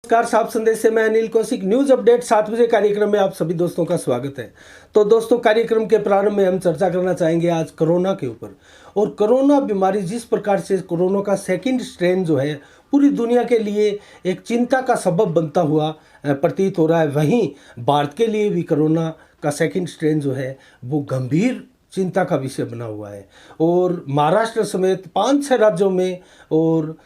नमस्कार, साफ संदेश से मैं अनिल कौशिक। न्यूज अपडेट 7 बजे कार्यक्रम में आप सभी दोस्तों का स्वागत है। तो दोस्तों, कार्यक्रम के प्रारंभ में हम चर्चा करना चाहेंगे आज कोरोना के ऊपर। और कोरोना बीमारी जिस प्रकार से कोरोना का सेकंड स्ट्रेन जो है पूरी दुनिया के लिए एक चिंता का सबब बनता हुआ प्रतीत हो रहा है, वहीं भारत के लिए भी कोरोना का सेकंड स्ट्रेन जो है वो गंभीर चिंता का विषय बना हुआ है। और महाराष्ट्र समेत 5-6 राज्यों में और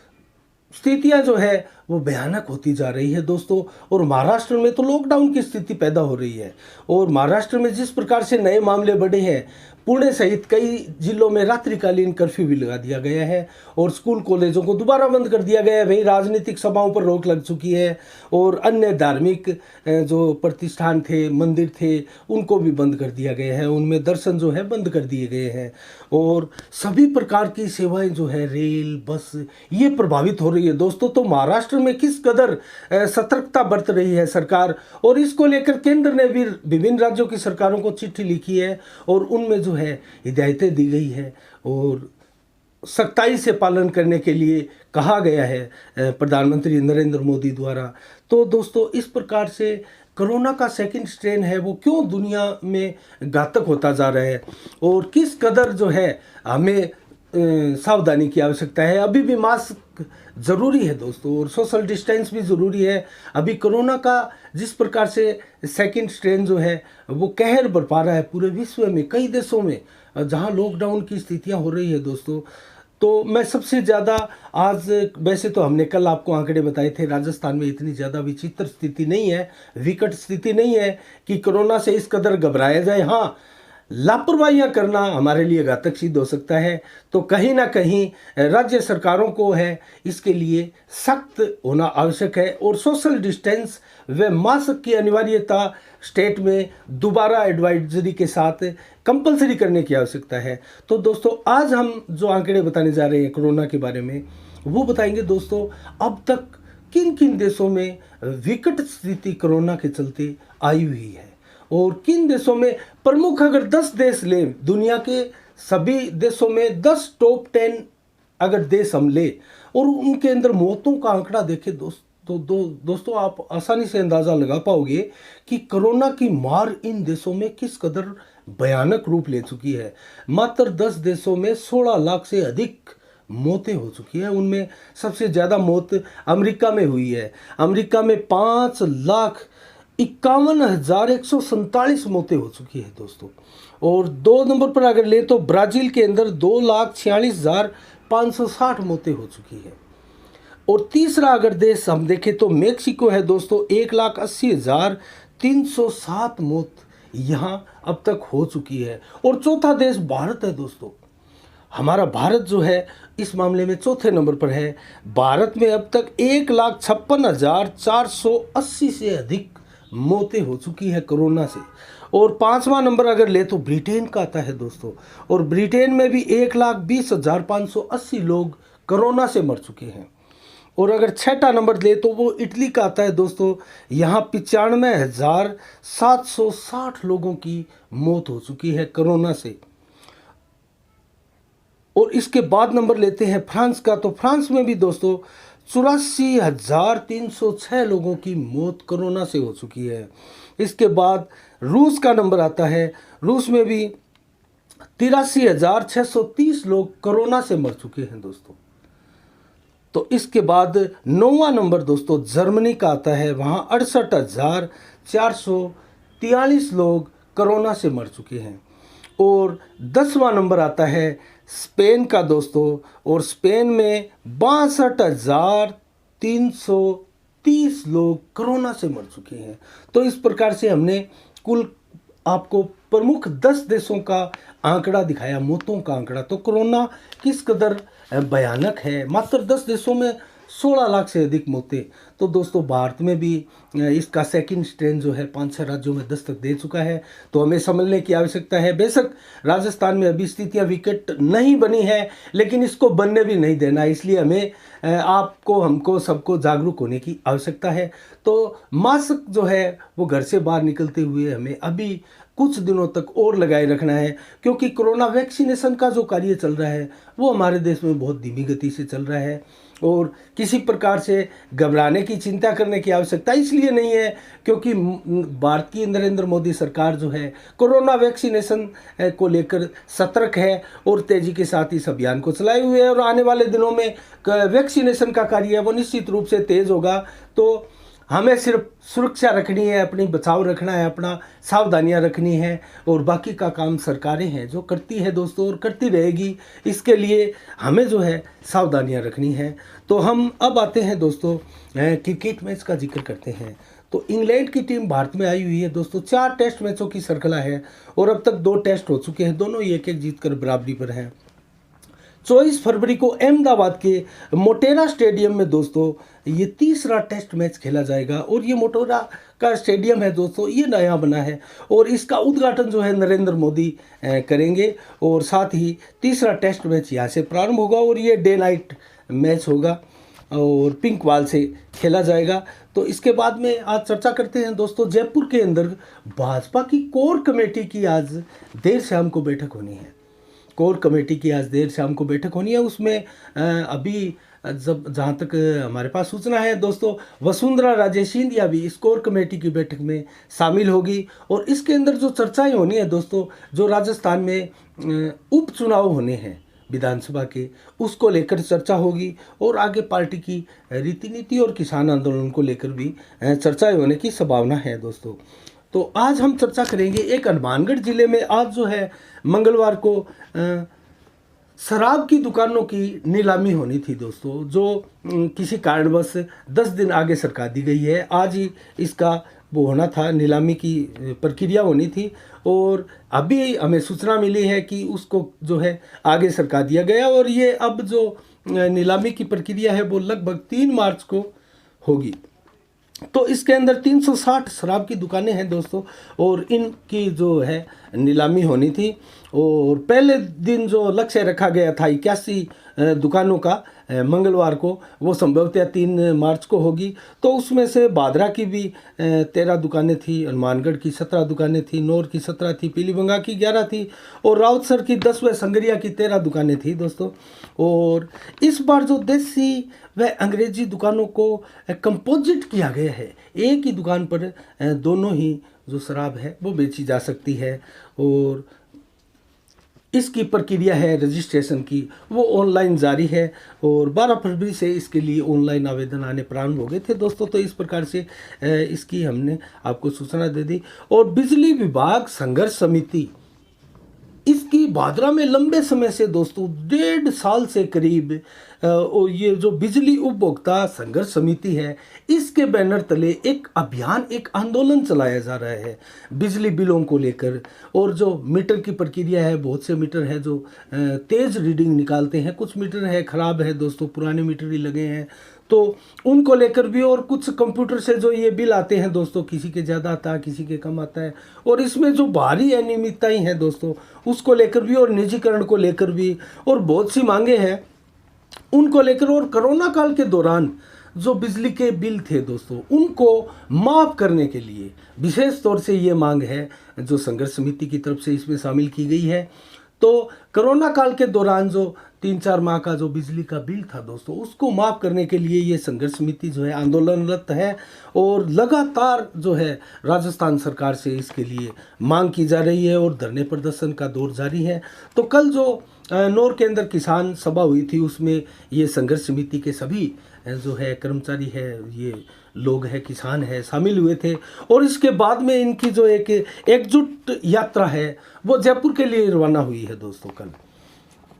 स्थितियां जो है वो भयानक होती जा रही है दोस्तों। और महाराष्ट्र में तो लॉकडाउन की स्थिति पैदा हो रही है। और महाराष्ट्र में जिस प्रकार से नए मामले बढ़े हैं, पुणे सहित कई जिलों में रात्रिकालीन कर्फ्यू भी लगा दिया गया है और स्कूल कॉलेजों को दोबारा बंद कर दिया गया है। वहीं राजनीतिक सभाओं पर रोक लग चुकी है और अन्य धार्मिक जो प्रतिष्ठान थे, मंदिर थे, उनको भी बंद कर दिया गया है। उनमें दर्शन जो है बंद कर दिए गए हैं और सभी प्रकार की सेवाएं जो है, रेल, बस, ये प्रभावित हो रही है दोस्तों। तो महाराष्ट्र में किस कदर सतर्कता बरत रही है सरकार, और इसको लेकर केंद्र ने भी विभिन्न राज्यों की सरकारों को चिट्ठी लिखी है और उनमें जो है हिदायतें दी गई है और सख्ताई से पालन करने के लिए कहा गया है प्रधानमंत्री नरेंद्र मोदी द्वारा। तो दोस्तों, इस प्रकार से कोरोना का सेकंड स्ट्रेन है वो क्यों दुनिया में घातक होता जा रहा है और किस कदर जो है हमें सावधानी की आवश्यकता है। अभी भी मास्क ज़रूरी है दोस्तों और सोशल डिस्टेंस भी ज़रूरी है। अभी कोरोना का जिस प्रकार से सेकंड स्ट्रेन जो है वो कहर बरपा रहा है पूरे विश्व में, कई देशों में जहां लॉकडाउन की स्थितियां हो रही है दोस्तों। तो मैं सबसे ज़्यादा आज, वैसे तो हमने कल आपको आंकड़े बताए थे, राजस्थान में इतनी ज़्यादा विचित्र स्थिति नहीं है, विकट स्थिति नहीं है कि कोरोना से इस कदर घबराया जाए। हाँ, लापरवाहियां करना हमारे लिए घातक सिद्ध हो सकता है। तो कहीं ना कहीं राज्य सरकारों को है इसके लिए सख्त होना आवश्यक है और सोशल डिस्टेंस व मास्क की अनिवार्यता स्टेट में दोबारा एडवाइजरी के साथ कंपलसरी करने की आवश्यकता है। तो दोस्तों, आज हम जो आंकड़े बताने जा रहे हैं कोरोना के बारे में, वो बताएंगे दोस्तों अब तक किन किन देशों में विकट स्थिति कोरोना के चलते आई हुई है और किन देशों में प्रमुख, अगर 10 देश लें दुनिया के सभी देशों में 10 टॉप 10 अगर देश हम ले और उनके अंदर मौतों का आंकड़ा देखें दोस्तों, आप आसानी से अंदाज़ा लगा पाओगे कि कोरोना की मार इन देशों में किस कदर भयानक रूप ले चुकी है। मात्र 10 देशों में 16 लाख से अधिक मौतें हो चुकी है। उनमें सबसे ज़्यादा मौत अमेरिका में हुई है। अमेरिका में 5,51,147 मौतें हो चुकी है दोस्तों। और 2 नंबर पर अगर ले तो ब्राज़ील के अंदर 2,46,560 मौतें हो चुकी है। और तीसरा अगर देश हम देखें तो मेक्सिको है दोस्तों, 1,80,307 मौत यहाँ अब तक हो चुकी है। और चौथा देश भारत है दोस्तों। हमारा भारत जो है इस मामले में चौथे नंबर पर है। भारत में अब तक 1,56,480 से अधिक मौतें हो चुकी है कोरोना से। और 5वां नंबर अगर ले तो ब्रिटेन का आता है दोस्तों, और ब्रिटेन में भी 1,20,580 लोग कोरोना से मर चुके हैं। और अगर 6वां नंबर ले तो वो इटली का आता है दोस्तों, यहाँ 95,760 लोगों की मौत हो चुकी है कोरोना से। और इसके बाद नंबर लेते हैं फ्रांस का, तो फ्रांस में भी दोस्तों 84,306 लोगों की मौत कोरोना से हो चुकी है। इसके बाद रूस का नंबर आता है, रूस में भी 83,630 लोग कोरोना से मर चुके हैं दोस्तों। तो इसके बाद 9वां नंबर दोस्तों जर्मनी का आता है, वहाँ 68,443 लोग कोरोना से मर चुके हैं। और 10वां नंबर आता है स्पेन का दोस्तों, और स्पेन में 62,330 लोग कोरोना से मर चुके हैं। तो इस प्रकार से हमने कुल आपको प्रमुख 10 देशों का आंकड़ा दिखाया, मौतों का आंकड़ा। तो कोरोना किस कदर भयानक है, मात्र 10 देशों में 16 लाख से अधिक मौतें। तो दोस्तों, भारत में भी इसका सेकंड स्ट्रेन जो है 5-6 राज्यों में दस्तक दे चुका है। तो हमें समझने की आवश्यकता है। बेशक राजस्थान में अभी स्थितियां विकट नहीं बनी है, लेकिन इसको बनने भी नहीं देना। इसलिए हमें आपको, हमको, सबको जागरूक होने की आवश्यकता है। तो मास्क जो है वो घर से बाहर निकलते हुए हमें अभी कुछ दिनों तक और लगाए रखना है, क्योंकि कोरोना वैक्सीनेशन का जो कार्य चल रहा है वो हमारे देश में बहुत धीमी गति से चल रहा है और किसी प्रकार से घबराने की, चिंता करने की आवश्यकता इसलिए नहीं है क्योंकि भारत की नरेंद्र मोदी सरकार जो है कोरोना वैक्सीनेशन को लेकर सतर्क है और तेज़ी के साथ इस अभियान को चलाए हुए है और आने वाले दिनों में वैक्सीनेशन का कार्य है वो निश्चित रूप से तेज़ होगा। तो हमें सिर्फ सुरक्षा रखनी है, अपनी बचाव रखना है, अपना सावधानियां रखनी है और बाकी का काम सरकारें हैं जो करती है दोस्तों और करती रहेगी। इसके लिए हमें जो है सावधानियां रखनी है। तो हम अब आते हैं दोस्तों क्रिकेट मैच का जिक्र करते हैं। तो इंग्लैंड की टीम भारत में आई हुई है दोस्तों। 4 टेस्ट मैचों की श्रृंखला है और अब तक 2 टेस्ट हो चुके हैं, दोनों ही 1-1 जीतकर बराबरी पर हैं। 24 फरवरी को अहमदाबाद के मोटेरा स्टेडियम में दोस्तों ये तीसरा टेस्ट मैच खेला जाएगा और ये मोटेरा का स्टेडियम है दोस्तों, ये नया बना है और इसका उद्घाटन जो है नरेंद्र मोदी करेंगे और साथ ही तीसरा टेस्ट मैच यहाँ से प्रारंभ होगा और ये डे नाइट मैच होगा और पिंक बॉल से खेला जाएगा। तो इसके बाद में आज चर्चा करते हैं दोस्तों, जयपुर के अंदर भाजपा की कोर कमेटी की आज देर शाम को बैठक होनी है। कोर कमेटी की आज देर शाम को बैठक होनी है। उसमें अभी जहाँ तक हमारे पास सूचना है दोस्तों, वसुंधरा राजे सिंधिया भी इस कोर कमेटी की बैठक में शामिल होगी और इसके अंदर जो चर्चाएं होनी है दोस्तों, जो राजस्थान में उपचुनाव होने हैं विधानसभा के, उसको लेकर चर्चा होगी और आगे पार्टी की रीति नीति और किसान आंदोलन को लेकर भी चर्चाएं होने की संभावना है दोस्तों। तो आज हम चर्चा करेंगे एक हनुमानगढ़ जिले में आज जो है मंगलवार को शराब की दुकानों की नीलामी होनी थी दोस्तों, जो किसी कारणवश 10 दिन आगे सरका दी गई है। आज ही इसका वो होना था, नीलामी की प्रक्रिया होनी थी और अभी हमें सूचना मिली है कि उसको जो है आगे सरका दिया गया और ये अब जो नीलामी की प्रक्रिया है वो लगभग 3 मार्च को होगी। तो इसके अंदर 360 शराब की दुकानें हैं दोस्तों और इनकी जो है नीलामी होनी थी और पहले दिन जो लक्ष्य रखा गया था 81 दुकानों का मंगलवार को, वो संभवतः 3 मार्च को होगी। तो उसमें से बादरा की भी 13 दुकानें थी, हनुमानगढ़ की 17 दुकानें थी, नौर की 17 थी, पीलीभंगा की 11 थी और राउतसर की 10 व संगरिया की 13 दुकानें थी दोस्तों। और इस बार जो देसी व अंग्रेजी दुकानों को कंपोजिट किया गया है, एक ही दुकान पर दोनों ही जो शराब है वो बेची जा सकती है और इसकी प्रक्रिया है रजिस्ट्रेशन की वो ऑनलाइन जारी है और 12 फरवरी से इसके लिए ऑनलाइन आवेदन आने प्रारंभ हो गए थे दोस्तों। तो इस प्रकार से इसकी हमने आपको सूचना दे दी। और बिजली विभाग संघर्ष समिति इसकी भादरा में लंबे समय से दोस्तों 1.5 साल से करीब और ये जो बिजली उपभोक्ता संघर्ष समिति है इसके बैनर तले एक अभियान, एक आंदोलन चलाया जा रहा है बिजली बिलों को लेकर। और जो मीटर की प्रक्रिया है, बहुत से मीटर है जो तेज़ रीडिंग निकालते हैं, कुछ मीटर है ख़राब है दोस्तों, पुराने मीटर ही लगे हैं, तो उनको लेकर भी। और कुछ कंप्यूटर से जो ये बिल आते हैं दोस्तों, किसी के ज़्यादा आता है, किसी के कम आता है और इसमें जो भारी अनियमितताएं हैं दोस्तों उसको लेकर भी और निजीकरण को लेकर भी और बहुत सी मांगे हैं उनको लेकर। और कोरोना काल के दौरान जो बिजली के बिल थे दोस्तों उनको माफ़ करने के लिए विशेष तौर से ये मांग है जो संघर्ष समिति की तरफ से इसमें शामिल की गई है। तो कोरोना काल के दौरान जो 3-4 माह का जो बिजली का बिल था दोस्तों उसको माफ़ करने के लिए ये संघर्ष समिति जो है आंदोलनरत है और लगातार जो है राजस्थान सरकार से इसके लिए मांग की जा रही है और धरने प्रदर्शन का दौर जारी है। तो कल जो नौर के अंदर किसान सभा हुई थी उसमें ये संघर्ष समिति के सभी जो है कर्मचारी है, ये लोग हैं, किसान हैं, शामिल हुए थे। और इसके बाद में इनकी जो एक एकजुट यात्रा है वो जयपुर के लिए रवाना हुई है दोस्तों कल।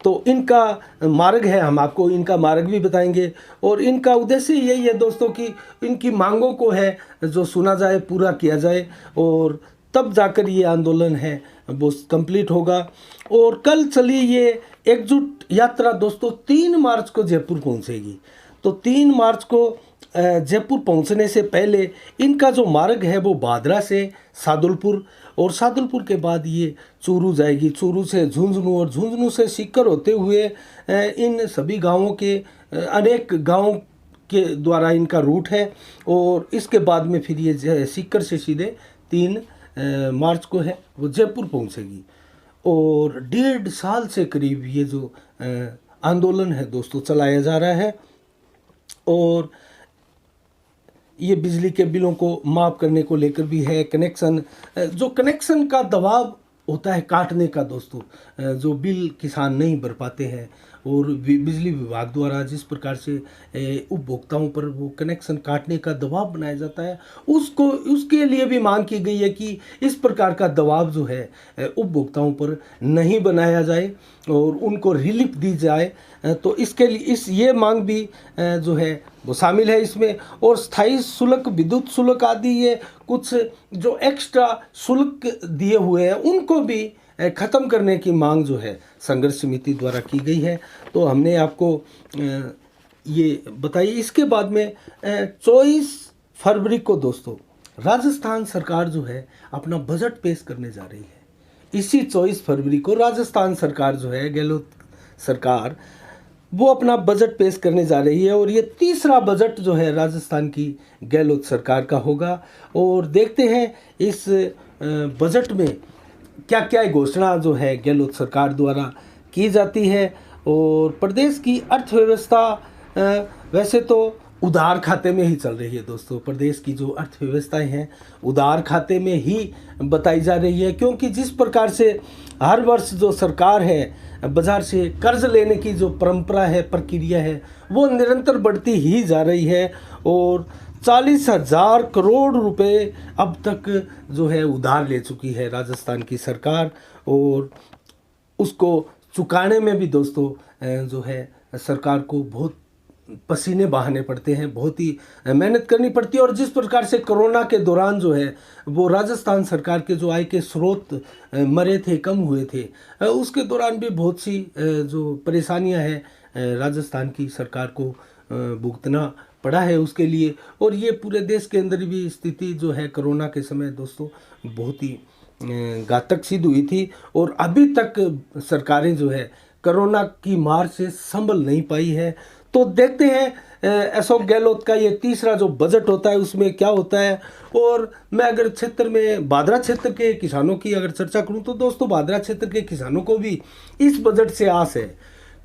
तो इनका मार्ग है, हम आपको इनका मार्ग भी बताएंगे और इनका उद्देश्य यही है दोस्तों कि इनकी मांगों को है जो सुना जाए, पूरा किया जाए और तब जाकर ये आंदोलन है वो कंप्लीट होगा। और कल चली ये एकजुट यात्रा दोस्तों 3 मार्च को जयपुर पहुंचेगी। तो 3 मार्च को जयपुर पहुंचने से पहले इनका जो मार्ग है वो बादरा से सादुलपुर और सादुलपुर के बाद ये चूरू जाएगी, चूरू से झुंझुनू और झुंझुनू से सीकर होते हुए इन सभी गांवों के अनेक गांवों के द्वारा इनका रूट है। और इसके बाद में फिर ये सीकर से सीधे 3 मार्च को है वो जयपुर पहुंचेगी। और 1.5 साल से करीब ये जो आंदोलन है दोस्तों चलाया जा रहा है, और ये बिजली के बिलों को माफ़ करने को लेकर भी है। कनेक्शन का दबाव होता है काटने का दोस्तों, जो बिल किसान नहीं भर पाते हैं, और बिजली विभाग द्वारा जिस प्रकार से उपभोक्ताओं पर वो कनेक्शन काटने का दबाव बनाया जाता है, उसके लिए भी मांग की गई है कि इस प्रकार का दबाव जो है उपभोक्ताओं पर नहीं बनाया जाए और उनको रिलीफ दी जाए। तो इसके लिए ये मांग भी जो है वो शामिल है इसमें। और स्थायी शुल्क, विद्युत शुल्क आदि, ये कुछ जो एक्स्ट्रा शुल्क दिए हुए हैं उनको भी ख़त्म करने की मांग जो है संघर्ष समिति द्वारा की गई है। तो हमने आपको ये बताई। इसके बाद में 24 फरवरी को दोस्तों राजस्थान सरकार जो है अपना बजट पेश करने जा रही है। इसी 24 फरवरी को राजस्थान सरकार जो है, गहलोत सरकार, वो अपना बजट पेश करने जा रही है। और ये तीसरा बजट जो है राजस्थान की गहलोत सरकार का होगा। और देखते हैं इस बजट में क्या क्या घोषणा जो है गहलोत सरकार द्वारा की जाती है। और प्रदेश की अर्थव्यवस्था वैसे तो उधार खाते में ही चल रही है दोस्तों। प्रदेश की जो अर्थव्यवस्थाएं हैं उधार खाते में ही बताई जा रही है, क्योंकि जिस प्रकार से हर वर्ष जो सरकार है बाजार से कर्ज लेने की जो परंपरा है, प्रक्रिया है, वो निरंतर बढ़ती ही जा रही है। और 40,000 करोड़ रुपए अब तक जो है उधार ले चुकी है राजस्थान की सरकार। और उसको चुकाने में भी दोस्तों जो है सरकार को बहुत पसीने बहाने पड़ते हैं, बहुत ही मेहनत करनी पड़ती है। और जिस प्रकार से कोरोना के दौरान जो है वो राजस्थान सरकार के जो आय के स्रोत मरे थे, कम हुए थे, उसके दौरान भी बहुत सी जो परेशानियां हैं राजस्थान की सरकार को भुगतना पड़ा है उसके लिए। और ये पूरे देश के अंदर भी स्थिति जो है कोरोना के समय दोस्तों बहुत ही घातक सिद्ध हुई थी। और अभी तक सरकारें जो है कोरोना की मार से संभल नहीं पाई है। तो देखते हैं अशोक गहलोत का ये तीसरा जो बजट होता है उसमें क्या होता है। और मैं अगर क्षेत्र में भादरा क्षेत्र के किसानों की अगर चर्चा करूं तो दोस्तों भादरा क्षेत्र के किसानों को भी इस बजट से आस है,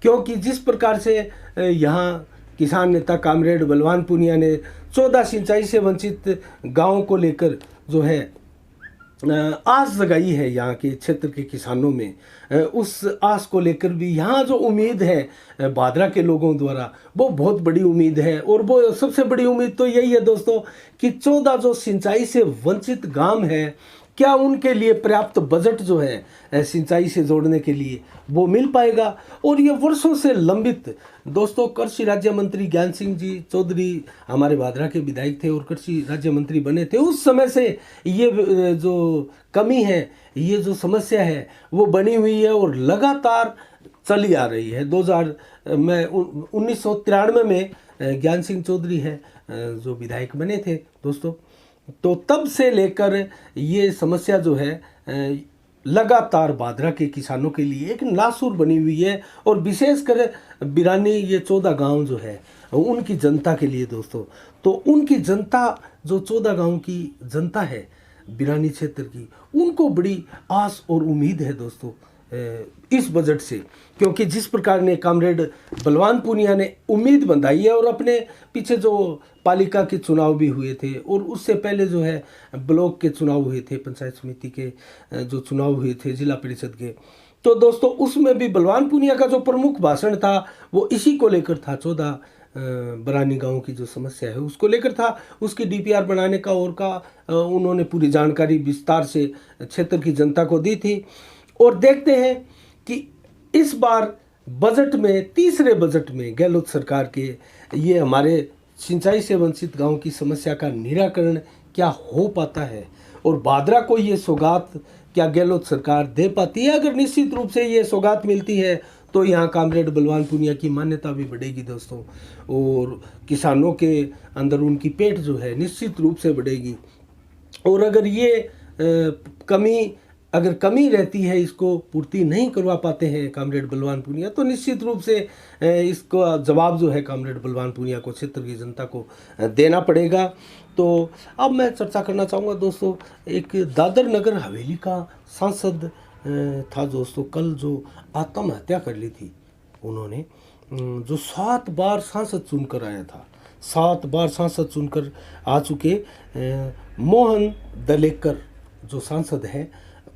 क्योंकि जिस प्रकार से यहाँ किसान नेता कामरेड बलवान पूनिया ने 14 सिंचाई से वंचित गाँवों को लेकर जो है आस जगाई है यहाँ के क्षेत्र के किसानों में, उस आस को लेकर भी यहाँ जो उम्मीद है भादरा के लोगों द्वारा वो बहुत बड़ी उम्मीद है। और वो सबसे बड़ी उम्मीद तो यही है दोस्तों कि 14 जो सिंचाई से वंचित गांव हैं, क्या उनके लिए पर्याप्त बजट जो है सिंचाई से जोड़ने के लिए वो मिल पाएगा। और ये वर्षों से लंबित दोस्तों कृषि राज्य मंत्री ज्ञान सिंह जी चौधरी हमारे भादरा के विधायक थे और कृषि राज्य मंत्री बने थे, उस समय से ये जो कमी है, ये जो समस्या है वो बनी हुई है और लगातार चली आ रही है। 1993 में ज्ञान सिंह चौधरी है जो विधायक बने थे दोस्तों, तो तब से लेकर ये समस्या जो है लगातार भादरा के किसानों के लिए एक नासूर बनी हुई है। और विशेषकर बिरानी ये 14 गांव जो है उनकी जनता के लिए दोस्तों, तो उनकी जनता जो 14 गांव की जनता है बिरानी क्षेत्र की, उनको बड़ी आस और उम्मीद है दोस्तों इस बजट से, क्योंकि जिस प्रकार ने कामरेड बलवान पूनिया ने उम्मीद बंधाई है। और अपने पीछे जो पालिका के चुनाव भी हुए थे और उससे पहले जो है ब्लॉक के चुनाव हुए थे, पंचायत समिति के जो चुनाव हुए थे, जिला परिषद के, तो दोस्तों उसमें भी बलवान पूनिया का जो प्रमुख भाषण था वो इसी को लेकर था। 14 बरानी गांव की जो समस्या है उसको लेकर था, उसकी डीपीआर बनाने का और का उन्होंने पूरी जानकारी विस्तार से क्षेत्र की जनता को दी थी। और देखते हैं कि इस बार बजट में, तीसरे बजट में गहलोत सरकार के ये हमारे सिंचाई से वंचित गांव की समस्या का निराकरण क्या हो पाता है और भादरा को ये सौगात क्या गहलोत सरकार दे पाती है। अगर निश्चित रूप से ये सौगात मिलती है तो यहाँ कामरेड बलवान पूनिया की मान्यता भी बढ़ेगी दोस्तों, और किसानों के अंदर उनकी पेट जो है निश्चित रूप से बढ़ेगी। और अगर ये कमी रहती है, इसको पूर्ति नहीं करवा पाते हैं कामरेड बलवान पूनिया, तो निश्चित रूप से इसका जवाब जो है कामरेड बलवान पूनिया को, क्षेत्र की जनता को देना पड़ेगा। तो अब मैं चर्चा करना चाहूँगा दोस्तों, एक दादर नगर हवेली का सांसद था दोस्तों, कल जो आत्महत्या कर ली थी उन्होंने, जो 7 बार सांसद चुनकर आया था, 7 बार सांसद चुनकर आ चुके मोहन दलेकर जो सांसद हैं,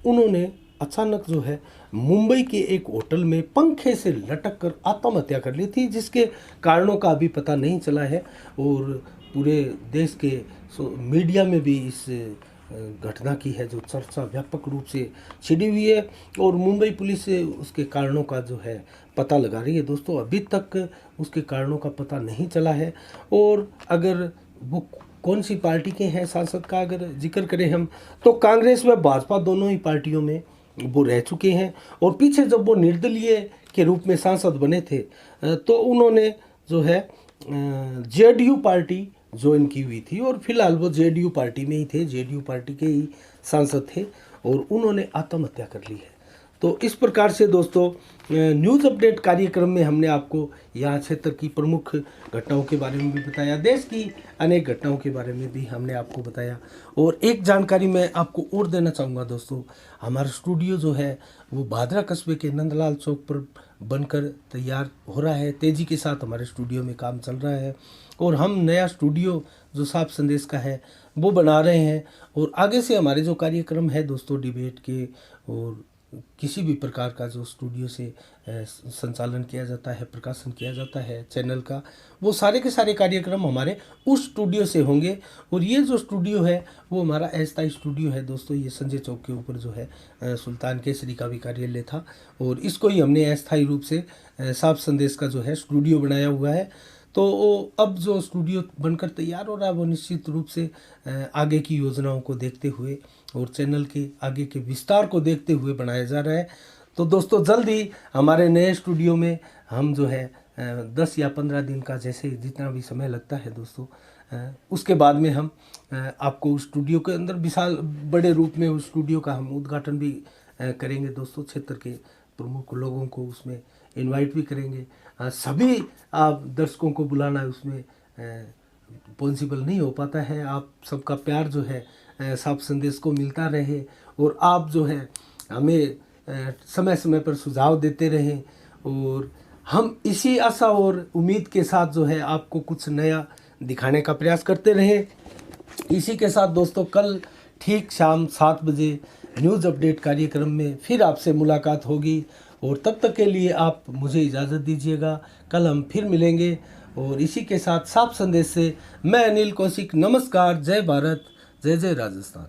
उन्होंने अचानक जो है मुंबई के एक होटल में पंखे से लटक कर आत्महत्या कर ली थी, जिसके कारणों का अभी पता नहीं चला है। और पूरे देश के मीडिया में भी इस घटना की है जो चर्चा व्यापक रूप से छिड़ी हुई है, और मुंबई पुलिस से उसके कारणों का जो है पता लगा रही है दोस्तों। अभी तक उसके कारणों का पता नहीं चला है। और अगर वो कौन सी पार्टी के हैं सांसद का अगर जिक्र करें हम, तो कांग्रेस व भाजपा दोनों ही पार्टियों में वो रह चुके हैं। और पीछे जब वो निर्दलीय के रूप में सांसद बने थे तो उन्होंने जो है जेडीयू पार्टी ज्वाइन की हुई थी, और फिलहाल वो जेडीयू पार्टी में ही थे, जेडीयू पार्टी के ही सांसद थे, और उन्होंने आत्महत्या कर ली है। तो इस प्रकार से दोस्तों न्यूज़ अपडेट कार्यक्रम में हमने आपको यहाँ क्षेत्र की प्रमुख घटनाओं के बारे में भी बताया, देश की अनेक घटनाओं के बारे में भी हमने आपको बताया। और एक जानकारी मैं आपको और देना चाहूँगा दोस्तों, हमारा स्टूडियो जो है वो भादरा कस्बे के नंदलाल चौक पर बनकर तैयार हो रहा है। तेज़ी के साथ हमारे स्टूडियो में काम चल रहा है, और हम नया स्टूडियो जो साफ संदेश का है वो बना रहे हैं। और आगे से हमारे जो कार्यक्रम है दोस्तों, डिबेट के और किसी भी प्रकार का जो स्टूडियो से संचालन किया जाता है, प्रकाशन किया जाता है चैनल का, वो सारे के सारे कार्यक्रम हमारे उस स्टूडियो से होंगे। और ये जो स्टूडियो है वो हमारा अस्थायी स्टूडियो है दोस्तों, ये संजय चौक के ऊपर जो है सुल्तान केसरी का भी कार्यालय था, और इसको ही हमने अस्थायी रूप से साफ संदेश का जो है स्टूडियो बनाया हुआ है। तो अब जो स्टूडियो बनकर तैयार हो रहा है वो निश्चित रूप से आगे की योजनाओं को देखते हुए और चैनल के आगे के विस्तार को देखते हुए बनाया जा रहा है। तो दोस्तों जल्द ही हमारे नए स्टूडियो में हम जो है 10 या 15 दिन का, जैसे जितना भी समय लगता है दोस्तों, उसके बाद में हम आपको उस स्टूडियो के अंदर विशाल बड़े रूप में उस स्टूडियो का हम उद्घाटन भी करेंगे दोस्तों। क्षेत्र के प्रमुख लोगों को उसमें इनवाइट भी करेंगे। सभी आप दर्शकों को बुलाना उसमें पॉसिबल नहीं हो पाता है। आप सबका प्यार जो है साफ संदेश को मिलता रहे, और आप जो है हमें समय समय पर सुझाव देते रहें, और हम इसी आशा और उम्मीद के साथ जो है आपको कुछ नया दिखाने का प्रयास करते रहें। इसी के साथ दोस्तों कल ठीक शाम 7 बजे न्यूज़ अपडेट कार्यक्रम में फिर आपसे मुलाकात होगी, और तब तक के लिए आप मुझे इजाज़त दीजिएगा। कल हम फिर मिलेंगे, और इसी के साथ साफ संदेश से मैं अनिल कौशिक, नमस्कार, जय भारत, जय जय राजस्थान।